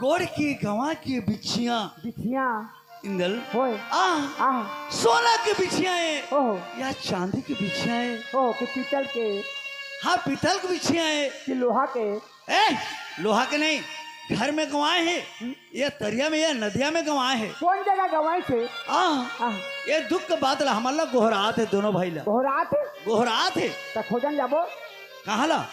गोड़ की गवा की बिछिया बिछिया इंदल होए सोना की बिछिया है ओहो या चांदी की बिछिया है ओहो कि पीतल के हाँ पीतल की बिछिया है कि लोहा के लोहा के नहीं घर में गवाए हैं ये तरिया में या नदिया में गवाए हैं कौन जगह गवाए थे ये दुख के बात ला हमारा गोहरात है दोनों भाई ला गोहरात है तो खोजन जाबो कहाँ ला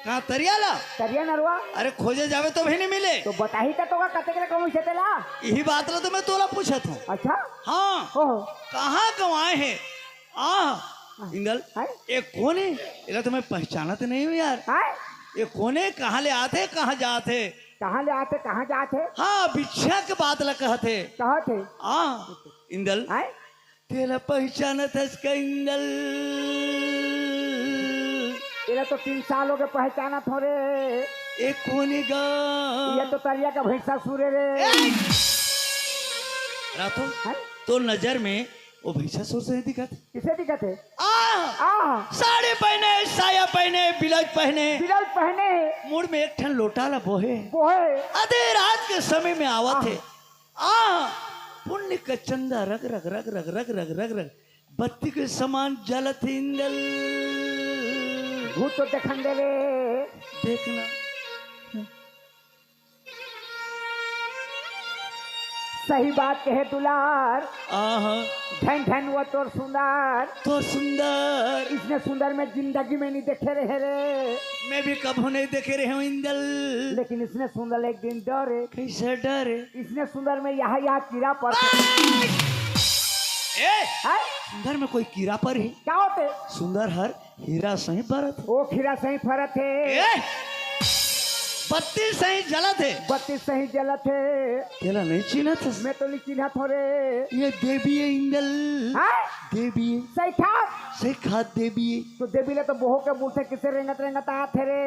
कहाँ तरिया ला तरिया नरवा अरे खोजे जावे तो भी नहीं मिले तो बताही तो कते के कौन से तेला यही बात ला तो मैं तोला पूछा था अच्छा हाँ कहाँ गवाए हैं इंगल ये कौन है इला तो मैं पहचाना तो नहीं हूँ यार ये कौन है कहाँ ले आते कहाँ जाते कहाँ जाते हाँ बिछा के बात ला कहते इंदल तेरा पहचाना था इसका इंदल ये तो 3 साल हो गए पहचाना थोड़े एक कोने गा ये तो तरिया का भैंसा सूरे रे रातो तो नजर में वो भैंसा सूर से दिखत किसे दिखत है साड़ी पहने साया पहने ब्लाउज पहने मुड़ में एक ठन लोटा ला बोहे आधे रात के समय में आवत है पुण्य का चंदा रग रग रग रग रग रग रग रग बत्ती के समान जलत इंदल भूत तो देखन दे रे देखना सही बात कहे दुलार धन धन वो तो सुंदर इसने सुंदर में जिंदगी में नहीं देखे रहे रे मैं भी कभी नहीं देखे रहे हूँ इंदल लेकिन इसने सुंदर एक दिन डरे कैसे डरे इसने सुंदर में यहाँ कीड़ा पड़ सुंदर में कोई कीड़ा पर ही क्या होते सुंदर हर हीरा सही भरत वो हीरा सही फरत है 32 सही जलत है 32 सही जलत है तेरा नहीं चिन्ह था मैं तो नहीं चिन्ह थोड़े ये देवी है इंदल देवी सही खा देवी तो देवी ले तो बहु के मुंह से किसे रेंगत रेंगत आते रे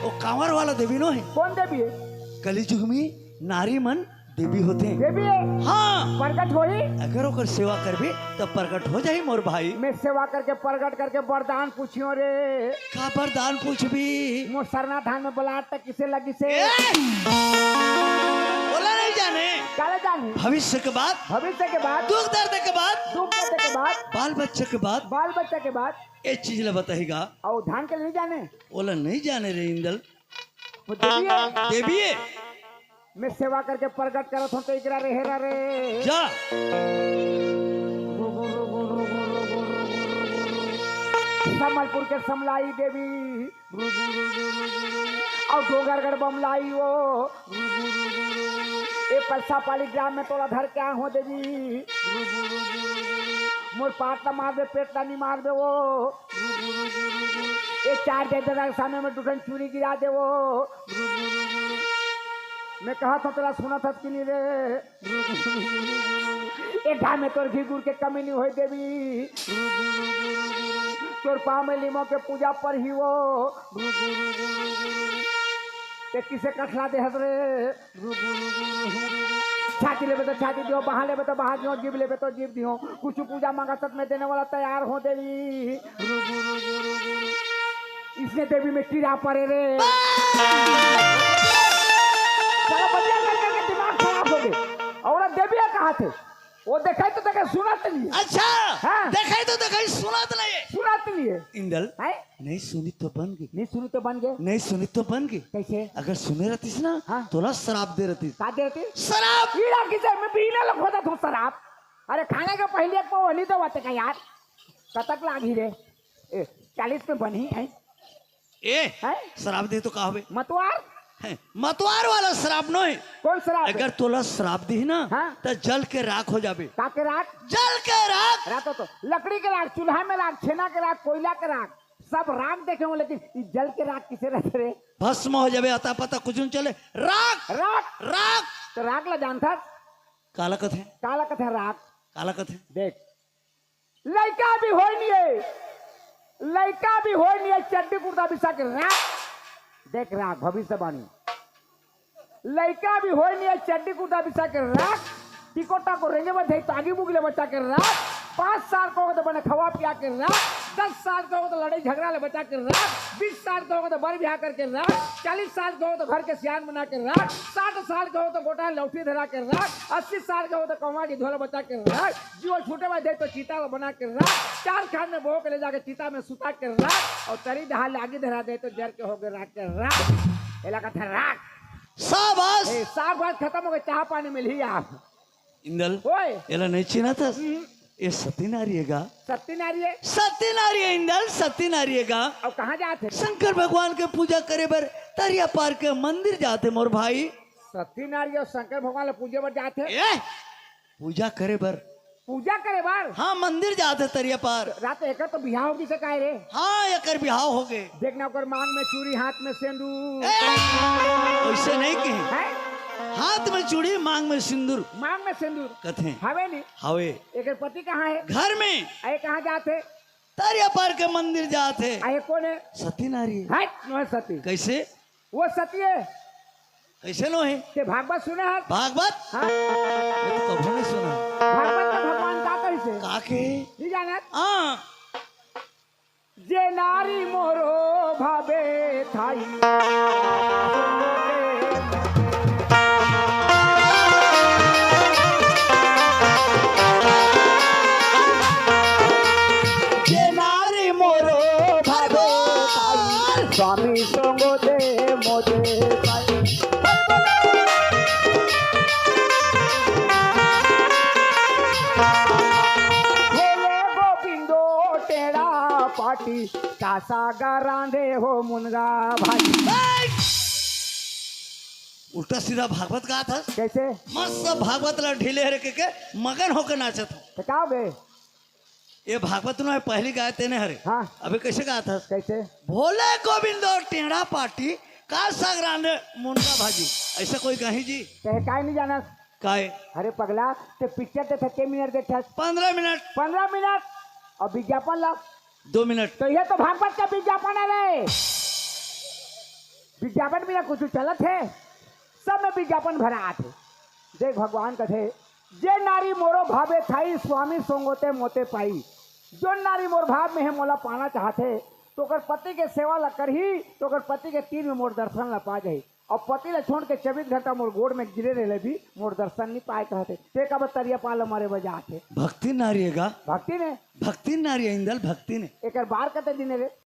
वो कांवर वाला देवी नो है कौन देवी है कलिजुग में नारी मन देवी होते हैं देवी है हाँ प्रकट होई अगर ओकर सेवा करबे तब प्रकट हो जाई मोर भाई मैं सेवा करके प्रकट करके वरदान पूछियो रे का वरदान पूछबी मोर सरना धान में बलाट तक किसे लगी से बोला नहीं जाने काले जाने भविष्य के बाद दुख दर्द के बाद बाल बच्चे के बाद एक चीज ला बताएगा और धान के नहीं जाने बोला नहीं जाने रे इंदल देवी है मैं सेवा करके प्रकट करत हूं तो इकरा रे हेरा रे जा समलपुर के समलाई देवी और डोंगरगढ़ बमलाई वो ए परसा पाली ग्राम में तोला धर के हो देवी मोर पाट मार दे पेट नहीं मार दे वो ए 4 दे सामने में दुखन चूरी गिरा दे वो मैं कहा था तेरा सुना था कि नहीं रे एक ढा में तोर घी गुड़ के कमी नहीं हुई देवी तोर पाँव में लीमो के पूजा पर ही वो ते किसे कठला दे रे छाती लेबे तो छाती दियो बहा लेबे तो बहा दियो जीव लेबे तो जीव दियो कुछ पूजा मांगा सत में देने वाला तैयार हो देवी इसने देवी में कीड़ा पड़े रे सारा बलिया करके दिमाग खराब हो गए और देवी कहाँ थे वो देखे तो देखे सुनत नहीं अच्छा देखे तो देखे सुनत नहीं इंदल नहीं सुनी तो बन गई नहीं सुनी तो बन गई कैसे अगर सुने रहतीस ना तोला शराब दे रहती का दे रहती शराब कीड़ा किसे मैं पीने लग होता था शराब अरे खाने के पहले एक पाव नहीं तो बात का यार कतक लागी रे 40 में बनी है शराब दे तो कहा मतवार वाला शराब नो है कौन शराब अगर तोला शराब दी ना तो जल के राख हो जाबे के राख जल के राख तो लकड़ी के राख चूल्हा में राख छेना के राख कोयला के राख सब राख देखे लेकिन जल के राख किसे रहते रे भस्म हो जाबे अता पता कुछ न चले राख तो राख ला जानता काला कथे राख काला कथे देख लड़का भी हो नहीं है चड्डी कुर्ता बिछा के राख देख राख भविष्यवाणी लड़का भी हो नहीं है चड्डी कुर्ता बिछा के राख टिकोटा को रेंगे में तो आगे बुगले बचा के राख 5 साल को तो बने खवा पिया के राख 10 साल का हो तो लड़ाई झगड़ा ले बचा के रख, 20 साल का हो तो बर ब्याह करके रख, 40 साल का हो तो घर के सियान बना के रख, 60 साल का हो तो गोटा लौठी धरा के रख, 80 साल का हो तो कौवा की झोला बचा के रख, जीवन छूटे में दे तो चीता बना के रख, 4 खान में बो के ले जाके चीता में सुता के रख, और तरी दहा लागी धरा दे तो जर के हो गए रख के रख, इलाका था रख। शाबाश साग बात खत्म हो गई, चाह पानी मिल ही आप इंदल ओए याला नहीं चिना था ये सती नारी है गा सत्य नारी है। सती नारी है इंदल सती नारी है गा अब कहाँ जाते शंकर भगवान के पूजा करे बर तरिया पार के मंदिर जाते मोर भाई सत्य नारी और शंकर भगवान पूजे पर जाते ए पूजा करे बर पूजा करे बार हाँ मंदिर जाते तरिया पार रात एक तो बिहाव होगी से काहे रे हाँ एकर बिहाव हो गए देखना ओकर मांग में चूड़ी हाथ में सिंदूर ऐसे नहीं कहे है हाथ में चूड़ी मांग में सिंदूर मांग में सिंदूर कथे हवे नहीं हवे एक पति कहाँ है घर में अरे कहाँ जाते तरिया पार के मंदिर जाते अरे कौन है सती नारी है है नो है सती कैसे वो सती है कैसे नो है ते भागवत सुने है भागवत हाँ मैं तो कभी नहीं सुना भागवत का भगवान का कैसे काके नहीं जाना हाँ जे नारी मोरो भावे थाई जे नारी मोरो भागो स्वामी संगो दे मोदे गोविंदो टेढ़ा पाटी कासा गारांधे हो मुनगा भाई उल्टा सीधा भागवत का था कैसे मस्त भागवत ला ढीले हरे के मगन होकर नाचत हो तो क्या हो गए ये भागवत नो पहली गाय तेने हरे हाँ अभी कैसे गाया था कैसे भोले गोविंदो टेढ़ा पाटी का सागरांधे मुनगा भाजी ऐसा कोई कहीं जी कहे काय नहीं जाना काय अरे पगला ते पिक्चर ते थके मिनट देखा 15 मिनट 15 मिनट और विज्ञापन ला 2 मिनट तो ये तो भागवत का विज्ञापन है रे विज्ञापन बिना कुछ चलत है सब में विज्ञापन भरा आते देख भगवान कथे जे नारी मोरो भावे थाई स्वामी सोंगोते मोते पाई जो नारी मोर भाव में है मोला पाना चाहते तो अगर पति के सेवा ला कर ही तो अगर पति के तीर में मोर दर्शन ला पा जाए और पति ला छोड़ के 24 घंटा मोर गोड़ में गिरे रहे भी मोर दर्शन नहीं पाए कहते ते कब तरिया पाल मारे बजा आते भक्ति नारी है गा भक्ति ने भक्ति नारी है इंदल भक्ति ने एक बार कहते दिन रे